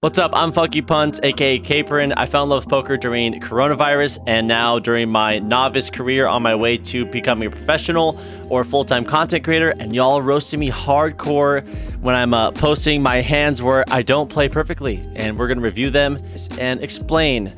What's up? I'm Funkypunts, aka Caperin. I fell in love with poker during coronavirus and now during my novice career on my way to becoming a professional or full-time content creator, and y'all roasting me hardcore when I'm posting my hands where I don't play perfectly, and we're gonna review them and explain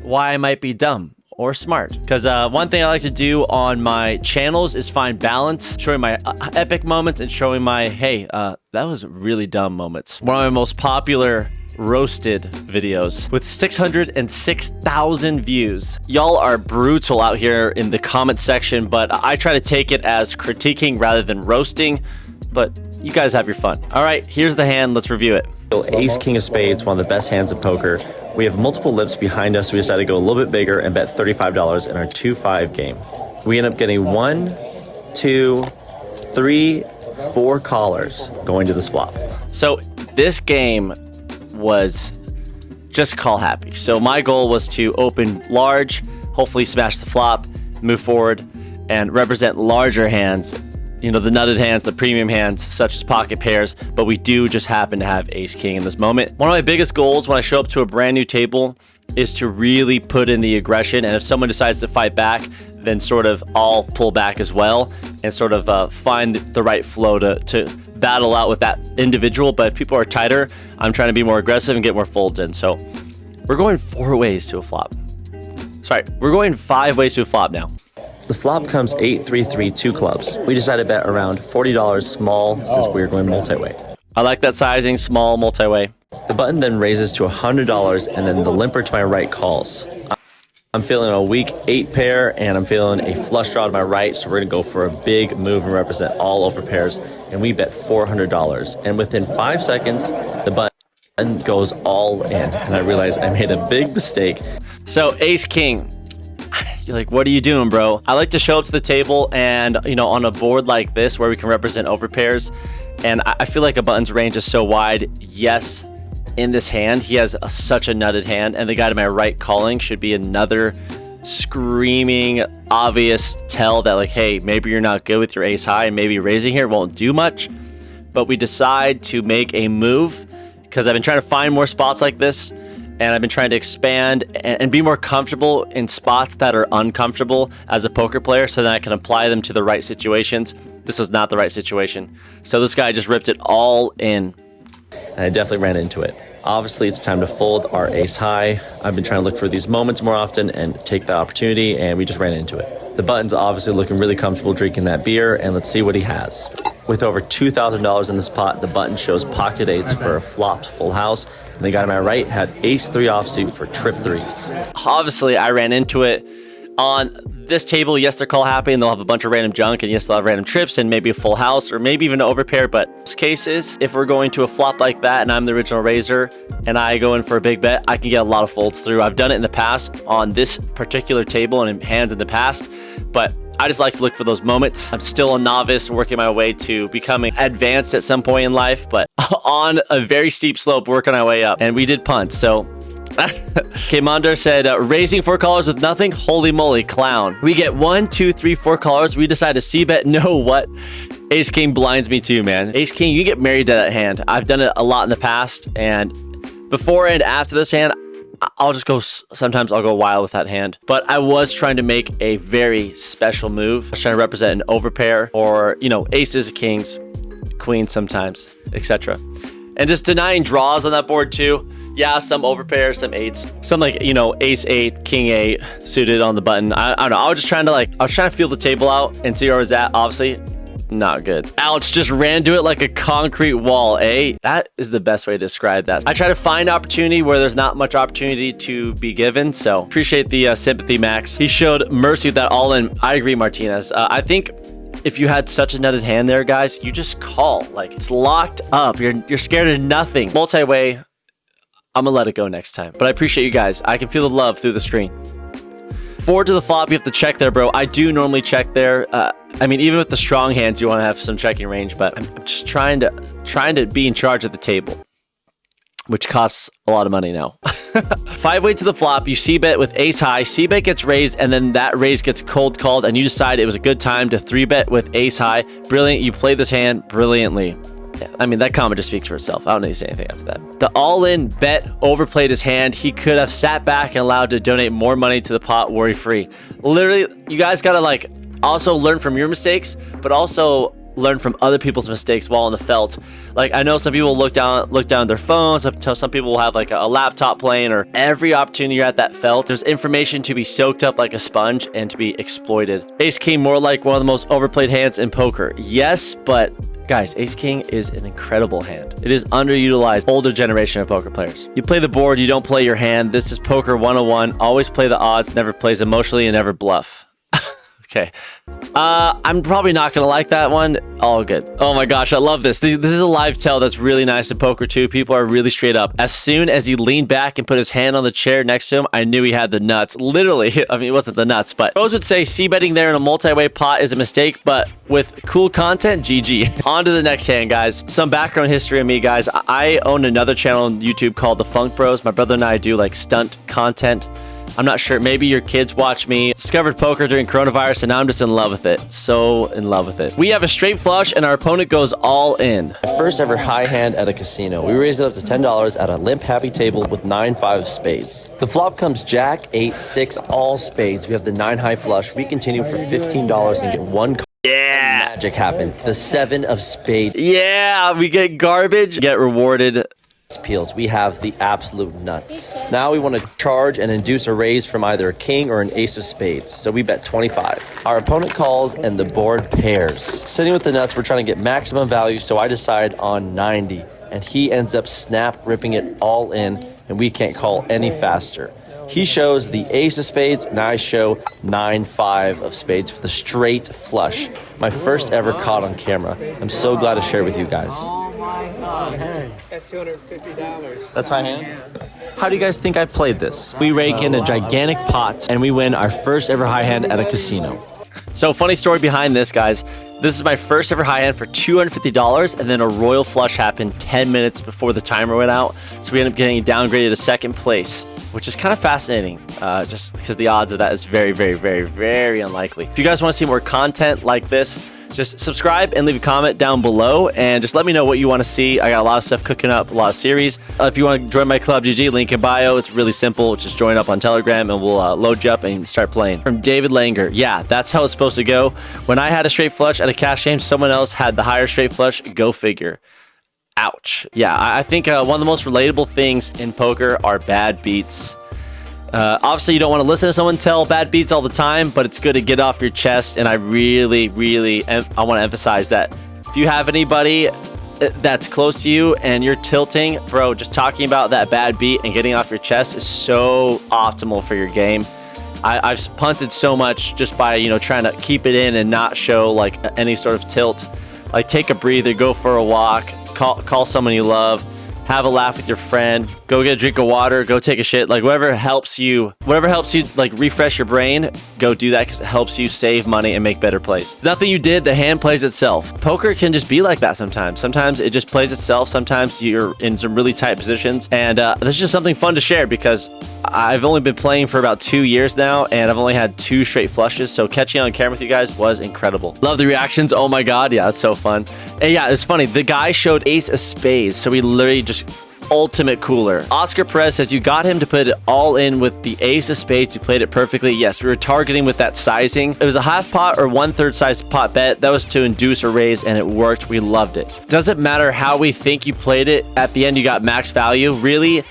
why I might be dumb or smart. Because one thing I like to do on my channels is find balance, showing my epic moments and showing my, hey, that was really dumb moments. One of my most popular roasted videos with 606,000 views. Y'all are brutal out here in the comment section, but I try to take it as critiquing rather than roasting, but you guys have your fun. All right, here's the hand. Let's review it. Ace King of Spades, one of the best hands of poker. We have multiple lips behind us. We decided to go a little bit bigger and bet $35 in our 2-5 game. We end up getting 1, 2, 3, 4 callers going to this flop. So this game was just call happy. So my goal was to open large, hopefully smash the flop, move forward, and represent larger hands, you know, the nutted hands, the premium hands, such as pocket pairs, but we do just happen to have ace king in this moment. One of my biggest goals when I show up to a brand new table is to really put in the aggression, and if someone decides to fight back, then sort of I'll pull back as well and sort of find the right flow to battle out with that individual. But if people are tighter, I'm trying to be more aggressive and get more folds in. So we're going 4 ways to a flop. Sorry, we're going 5 ways to a flop now. The flop comes 8, 3, 3, 2 clubs. We decided to bet around $40 small since we're going multi-way. I like that sizing, small, multi-way. The button then raises to $100 and then the limper to my right calls. I'm feeling a weak 8 pair and I'm feeling a flush draw to my right, so we're gonna go for a big move and represent all over pairs, and we bet $400. And within 5 seconds, the button goes all in, and I realized I made a big mistake. So ace king, you're like, what are you doing, bro? I like to show up to the table and, you know, on a board like this where we can represent over pairs, and I feel like a button's range is so wide. Yes, in this hand he has such a nutted hand, and the guy to my right calling should be another screaming obvious tell that, like, hey, maybe you're not good with your ace high and maybe raising here won't do much. But we decide to make a move because I've been trying to find more spots like this, and I've been trying to expand and be more comfortable in spots that are uncomfortable as a poker player, so that I can apply them to the right situations. This was not the right situation, so this guy just ripped it all in, and I definitely ran into it. Obviously, it's time to fold our ace high. I've been trying to look for these moments more often and take the opportunity, and we just ran into it. The button's obviously looking really comfortable drinking that beer, and let's see what he has. With over $2,000 in this pot, the button shows pocket eights for a flopped full house, and the guy to my right had ace 3 offsuit for trip 3s. Obviously, I ran into it. On this table, yes, they're call happy and they'll have a bunch of random junk, and yes, they'll have random trips and maybe a full house or maybe even an overpair. But most cases, if we're going to a flop like that and I'm the original raiser and I go in for a big bet, I can get a lot of folds through. I've done it in the past on this particular table and in hands in the past, but I just like to look for those moments. I'm still a novice working my way to becoming advanced at some point in life, but on a very steep slope, working our way up, and we did punt. So Kmandar said, raising 4 callers with nothing? Holy moly, clown. We get 1, 2, 3, 4 callers. We decide to c-bet. No, what? Ace king blinds me too, man. Ace king, you can get married to that hand. I've done it a lot in the past, and before and after this hand, I'll just go, sometimes I'll go wild with that hand. But I was trying to make a very special move. I was trying to represent an overpair, or, you know, aces, kings, queens sometimes, etc. And just denying draws on that board too. Yeah, some overpairs, some eights, some, like, you know, ace 8, king 8 suited on the button. I don't know. I was just trying to feel the table out and see where I was at. Obviously, not good. Ouch, just ran to it like a concrete wall, eh? That is the best way to describe that. I try to find opportunity where there's not much opportunity to be given, so appreciate the sympathy, Max. He showed mercy with that all in. I agree, Martinez. I think if you had such a nutted hand there, guys, you just call. Like, it's locked up. You're scared of nothing. Multi-way, I'm gonna let it go next time. But I appreciate you guys. I can feel the love through the screen. Forward to the flop, you have to check there, bro. I do normally check there. I mean, even with the strong hands, you want to have some checking range, but I'm just trying to be in charge of the table, which costs a lot of money now. 5-way to the flop, you c-bet with ace high, c-bet gets raised, and then that raise gets cold called, and you decide it was a good time to 3-bet with ace high. Brilliant, you play this hand brilliantly. Yeah, I mean, that comment just speaks for itself. I don't need to say anything after that. The all-in bet overplayed his hand. He could have sat back and allowed to donate more money to the pot worry-free. Literally, you guys gotta like also learn from your mistakes, but also learn from other people's mistakes while on the felt. Like, I know some people look down their phones. Some people will have like a laptop playing, or every opportunity you're at that felt, there's information to be soaked up like a sponge and to be exploited. Ace King, more like one of the most overplayed hands in poker. Yes, but guys, Ace King is an incredible hand. It is underutilized, older generation of poker players. You play the board, you don't play your hand. This is poker 101. Always play the odds, never plays emotionally, and never bluff. Okay. I'm probably not going to like that one. All good. Oh my gosh, I love this. This is a live tell that's really nice in poker too. People are really straight up. As soon as he leaned back and put his hand on the chair next to him, I knew he had the nuts. Literally, I mean, it wasn't the nuts, but pros would say c-betting there in a multi-way pot is a mistake, but with cool content, GG. On to the next hand, guys. Some background history of me, guys. I own another channel on YouTube called The Funk Bros. My brother and I do like stunt content. I'm not sure. Maybe your kids watch me. Discovered poker during coronavirus, and now I'm just in love with it. So in love with it. We have a straight flush, and our opponent goes all in. My first ever high hand at a casino. We raised it up to $10 at a limp happy table with 9-5 spades. The flop comes jack, 8, 6, all spades. We have the 9 high flush. We continue for $15 and get one card. Yeah. Magic happens. The 7 of spades. Yeah, we get garbage. Get rewarded. Peels. We have the absolute nuts. Now we want to charge and induce a raise from either a king or an ace of spades. So we bet 25. Our opponent calls and the board pairs. Sitting with the nuts, we're trying to get maximum value, so I decide on 90. And he ends up snap ripping it all in, and we can't call any faster. He shows the ace of spades, and I show 9-5 of spades for the straight flush. My first ever caught on camera. I'm so glad to share with you guys. That's $250. That's high hand? How do you guys think I played this? We rake in a gigantic pot, and we win our first ever high hand at a casino. So funny story behind this, guys. This is my first ever high hand for $250, and then a royal flush happened 10 minutes before the timer went out. So we ended up getting downgraded to second place, which is kind of fascinating, just because the odds of that is very, very, very, very unlikely. If you guys want to see more content like this, just subscribe and leave a comment down below, and just let me know what you want to see. I got a lot of stuff cooking up, a lot of series. If you want to join my club, GG, link in bio. It's really simple. Just join up on Telegram, and we'll load you up and start playing. From David Langer. Yeah, that's how it's supposed to go. When I had a straight flush at a cash game, someone else had the higher straight flush. Go figure. Ouch. Yeah, I think one of the most relatable things in poker are bad beats. Obviously, you don't want to listen to someone tell bad beats all the time, but it's good to get off your chest, and I really, really, I want to emphasize that. If you have anybody that's close to you and you're tilting, bro, just talking about that bad beat and getting off your chest is so optimal for your game. I've punted so much just by, you know, trying to keep it in and not show like any sort of tilt. Like, take a breather, go for a walk, call someone you love, have a laugh with your friend, go get a drink of water, go take a shit, like whatever helps you like refresh your brain, go do that, because it helps you save money and make better plays. Nothing you did, the hand plays itself. Poker can just be like that sometimes. Sometimes it just plays itself. Sometimes you're in some really tight positions, and this is just something fun to share, because I've only been playing for about 2 years now, and I've only had 2 straight flushes, so catching on camera with you guys was incredible. Love the reactions. Oh my god, yeah, that's so fun. And yeah, it's funny, the guy showed ace of spades, so he literally just ultimate cooler. Oscar Perez says you got him to put it all in with the ace of spades. You played it perfectly. Yes, we were targeting with that sizing. It was a half pot or 1/3 size pot bet. That was to induce a raise, and it worked. We loved it. Doesn't matter how we think you played it. At the end, you got max value. Really,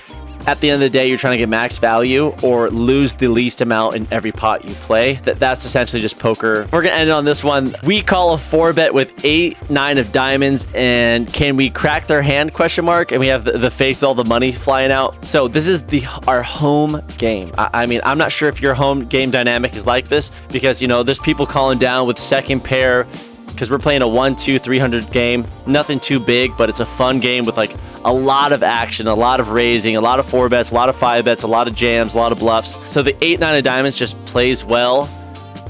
at the end of the day, you're trying to get max value or lose the least amount in every pot you play. That's essentially just poker. We're gonna end it on this one. We call a 4-bet with 8, 9 of diamonds, and can we crack their hand, question mark? And we have the faith, all the money flying out. So this is our home game. I mean, I'm not sure if your home game dynamic is like this, because, you know, there's people calling down with second pair, because we're playing a 1, 2, 300 game. Nothing too big, but it's a fun game with like a lot of action, a lot of raising, a lot of 4-bets, a lot of 5-bets, a lot of jams, a lot of bluffs. So the 8, 9 of diamonds just plays well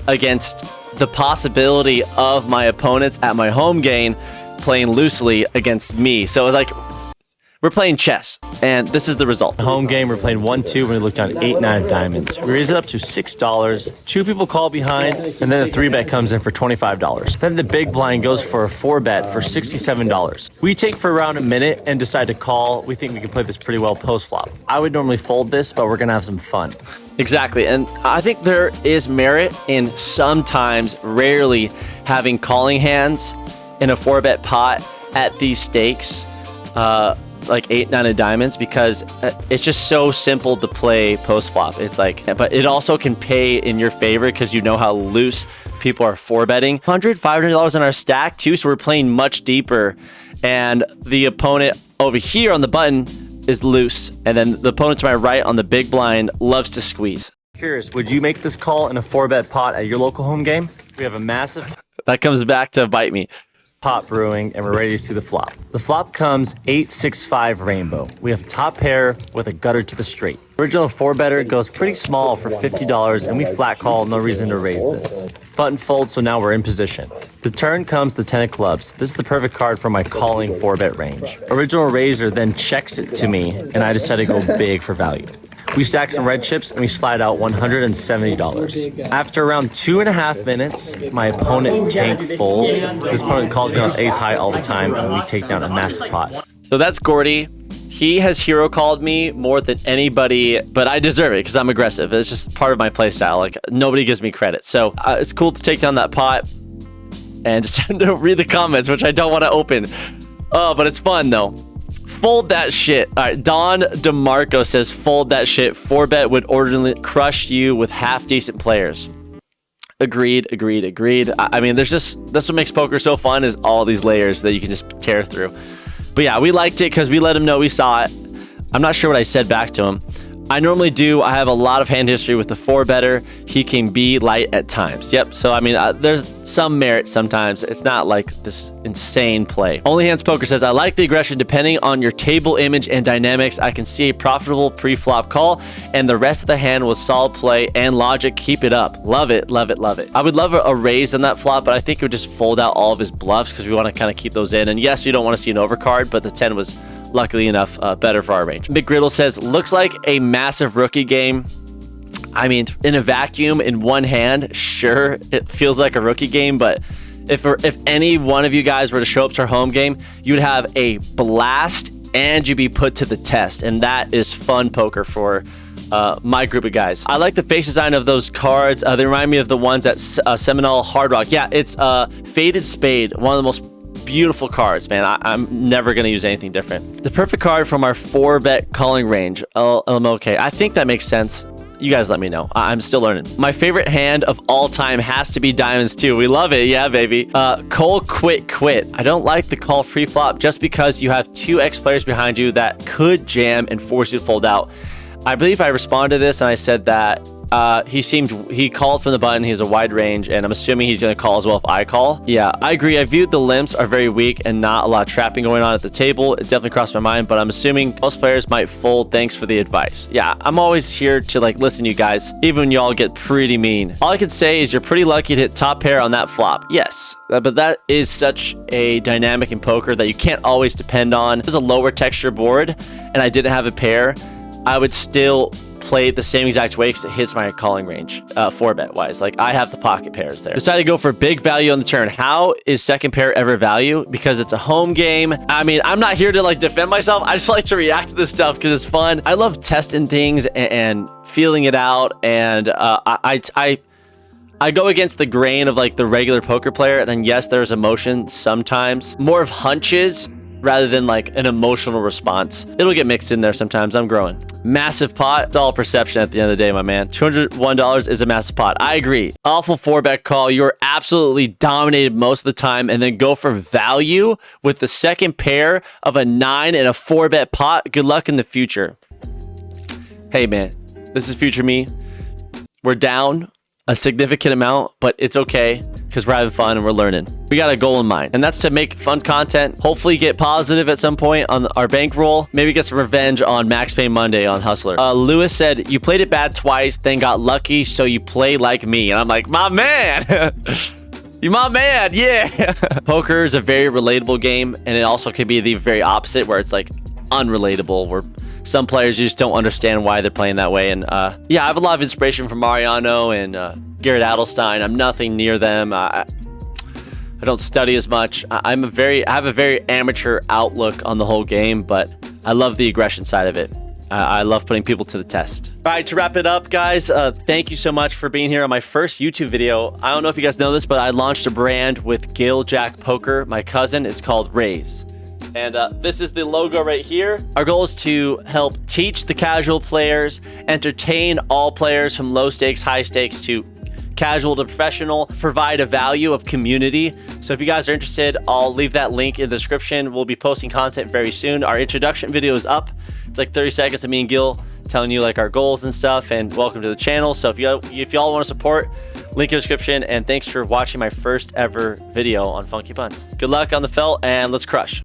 against the possibility of my opponents at my home game playing loosely against me. So like, We're playing chess, and this is the result. Home game, we're playing 1-2 when we look down 8-9 of diamonds. We raise it up to $6. 2 people call behind, and then the 3-bet comes in for $25. Then the big blind goes for a 4-bet for $67. We take for around a minute and decide to call. We think we can play this pretty well post-flop. I would normally fold this, but we're gonna have some fun. Exactly, and I think there is merit in sometimes, rarely, having calling hands in a 4-bet pot at these stakes. Like 8-9 of diamonds, because it's just so simple to play post flop. It's like, but it also can pay in your favor because you know how loose people are 4-betting. $500 on our stack too, so we're playing much deeper, and the opponent over here on the button is loose, and then the opponent to my right on the big blind loves to squeeze. Curious, would you make this call in a 4-bet pot at your local home game? We have a massive... That comes back to bite me. Pot brewing, and we're ready to see the flop. The flop comes 8-6-5 rainbow. We have top pair with a gutter to the straight. Original 4-better goes pretty small for $50, and we flat call, no reason to raise this. Button fold, so now we're in position. The turn comes the 10 of clubs. This is the perfect card for my calling 4-bet range. Original raiser then checks it to me, and I decide to go big for value. We stack some red chips and we slide out $170. After around 2.5 minutes, my opponent tank folds. This opponent calls me on ace high all the time, and we take down a massive pot. So that's Gordy. He has hero called me more than anybody, but I deserve it because I'm aggressive. It's just part of my play style. Like, nobody gives me credit. So it's cool to take down that pot and just to read the comments, which I don't want to open. Oh, but it's fun though. Fold that shit. All right, Don DeMarco says, fold that shit. 4-bet would ordinarily crush you with half-decent players. Agreed. I mean, there's just... That's what makes poker so fun, is all these layers that you can just tear through. But yeah, we liked it because we let him know we saw it. I'm not sure what I said back to him. I normally do. I have a lot of hand history with the 4-better. He can be light at times. Yep. So, I mean, there's some merit sometimes. It's not like this insane play. Only Hands Poker says, I like the aggression. Depending on your table image and dynamics, I can see a profitable pre-flop call, and the rest of the hand was solid play and logic. Keep it up. Love it. I would love a raise on that flop, but I think it would just fold out all of his bluffs because we want to kind of keep those in. And yes, we don't want to see an overcard, but the 10 was... luckily enough, better for our range. Big Griddle says, looks like a massive rookie game. I mean, in a vacuum, in one hand, sure, it feels like a rookie game, but if any one of you guys were to show up to our home game, you'd have a blast and you'd be put to the test, and that is fun poker for my group of guys. I like the face design of those cards. They remind me of the ones at Seminole Hard Rock. Yeah, it's Faded Spade, one of the most beautiful cards, man. I'm never going to use anything different. The perfect card from our 4-bet calling range. Okay, I think that makes sense. You guys let me know. I'm still learning. My favorite hand of all time has to be diamonds too. We love it. Yeah, baby. Cole quit. I don't like the call pre-flop just because you have 2 X players behind you that could jam and force you to fold out. I believe I responded to this and I said that he called from the button. He has a wide range, and I'm assuming he's going to call as well if I call. Yeah, I agree. I viewed the limps are very weak and not a lot of trapping going on at the table. It definitely crossed my mind, but I'm assuming most players might fold. Thanks for the advice. Yeah, I'm always here to like listen to you guys, even when y'all get pretty mean. All I could say is you're pretty lucky to hit top pair on that flop. Yes, but that is such a dynamic in poker that you can't always depend on. There's a lower texture board, and I didn't have a pair. I would still play it the same exact way because it hits my calling range 4-bet wise. Like, I have the pocket pairs there. Decided to go for big value on the turn. How is second pair ever value? Because it's a home game. I mean, I'm not here to like defend myself. I just like to react to this stuff because it's fun. I love testing things and feeling it out, and I go against the grain of like the regular poker player, and then yes, there's emotion sometimes, more of hunches rather than like an emotional response. It'll get mixed in there sometimes. I'm growing. Massive pot. It's all perception at the end of the day, my man. $201 is a massive pot. I agree. Awful 4-bet call. You're absolutely dominated most of the time, and then go for value with the second pair of a 9 and a 4-bet pot. Good luck in the future. Hey, man. This is future me. We're down a significant amount, but it's okay because we're having fun and we're learning. We got a goal in mind, and that's to make fun content, hopefully get positive at some point on our bankroll, maybe get some revenge on Max Payne Monday on Hustler. Lewis said, you played it bad twice, then got lucky, so you play like me. And I'm like, my man. You my man, yeah. Poker is a very relatable game, and it also can be the very opposite, where it's like unrelatable, where some players you just don't understand why they're playing that way. And yeah, I have a lot of inspiration from Mariano and Garrett Adelstein. I'm nothing near them. I don't study as much. I have a very amateur outlook on the whole game, but I love the aggression side of it. I love putting people to the test. All right, to wrap it up, guys, thank you so much for being here on my first YouTube video. I don't know if you guys know this, but I launched a brand with Gil Jack Poker, my cousin. It's called Raise. And this is the logo right here. Our goal is to help teach the casual players, entertain all players from low stakes, high stakes to casual to professional, provide a value of community. So if you guys are interested, I'll leave that link in the description. We'll be posting content very soon. Our introduction video is up. It's like 30 seconds of me and Gil telling you like our goals and stuff, and welcome to the channel. So if y'all want to support, link in the description. And thanks for watching my first ever video on Funkypunts. Good luck on the felt, and let's crush.